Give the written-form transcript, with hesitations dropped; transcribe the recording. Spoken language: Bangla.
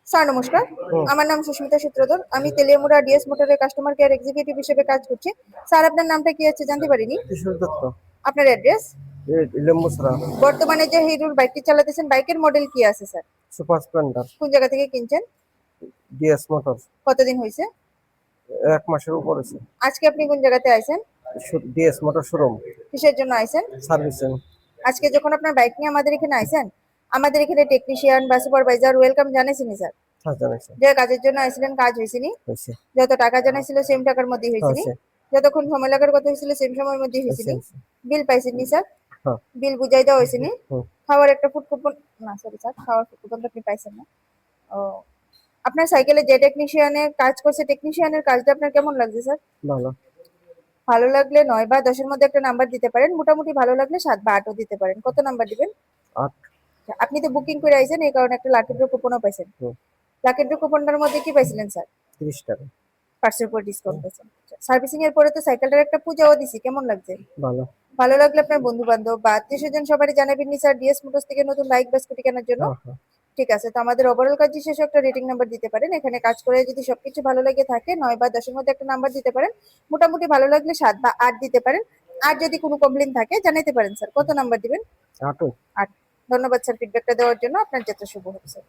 স্যার নমস্কার। হুম, আমার নাম সুস্মিতা সূত্রধর। আমি তেলিয়ামুড়া ডিএস মোটরের কাস্টমার কেয়ার এক্সিকিউটিভ হিসেবে কাজ করছি। স্যার আপনার নামটা কি আছে জানতে পারিনি? কিশোর দত্ত। আপনার অ্যাড্রেস? লেম্বুসরা। বর্তমানে যে হিরোর বাইকটি চালাতেছেন বাইকের মডেল কি আছে স্যার? Super Splendor. কোন জায়গা থেকে কিনছেন? DS motor. কতদিন হয়েছে? 1 মাসের উপর আছে। আজকে আপনি কোন জায়গাতে আইছেন? DS motor showroom. কিসের জন্য আইছেন? সার্ভিসিং। আজকে যখন আপনার বাইক নিয়ে আমাদের এখানে আইছেন, আমাদের এখানে টেকনিশিয়ান বা সুপারভাইজার ওয়েলকাম জানাইছেনি স্যার? হ্যাঁ, জানাইছে। যে কাজের জন্য আইছিলেন কাজ হয়েছিনি? হয়েছে। যত টাকা জানাইছিল সেম টাকার মধ্যেই হয়েছিনি? হয়েছে। যতক্ষণ সময় লাগার কথা হয়েছিল সেম সময়ের মধ্যেই হয়েছে। হয়েছিনি? বিল পাইছেননি স্যার? হ্যাঁ। বিল বুঝাই দেওয়া হয়েছিনি? হুম। খাওয়ার একটা ফুড কুপন, না সরি স্যার, খাওয়ার ফুড কুপন তো আপনি পাইছেন না। ও, আপনার সাইকেলে যে টেকনিশিয়ানের কাজ করছে টেকনিশিয়ানের কাজটা আপনার কেমন লাগছে স্যার? ভালো। ভালো লাগলে 9 বা 10 এর মধ্যে একটা নাম্বার দিতে পারেন, মোটামুটি ভালো লাগলে 7 বা 8ও দিতে পারেন। কত নাম্বার দিবেন? 8। আপনি তো বুকিং করে আইছেন, এই কারণে একটা লাকি ড্র কুপনও পাইছেন। হুম। লাকি ড্র কুপনটার মধ্যে কি পাইছিলেন স্যার? 30 টাকা। পার্সের উপর ডিসকাউন্ট হুম, পাইছেন। সার্ভিসিং এর পরে তো সাইকেলটার একটা পূজাও দিছি, কেমন লাগছে? ভালো। ভালো লাগলে আপনার বন্ধু বান্ধব বা আত্মীয় স্বজন সবারই জানাবেন নি স্যার ডিএস মোটরস থেকে নতুন বাইক বা স্কুটি কেনার জন্য? হ্যাঁ, হ্যাঁ। ঠিক আছে, তো আমাদের ওভারঅল কাজ শেষে একটা রেটিং নাম্বার দিতে পারেন। এখানে কাজ করে যদি সবকিছু ভালো লেগে থাকে 9 বা 10 এর মধ্যে একটা নাম্বার দিতে পারেন। মোটামুটি ভালো লাগলে 7 বা 8 দিতে পারেন। আর যদি কোনো কমপ্লেইন থাকে জানাতে পারেন স্যার। কত নাম্বার দিবেন? 8। 8। ধন্যবাদ স্যার ফিডব্যাকটা দেওয়ার জন্য। আপনার যাত্রা শুভ হোক স্যার।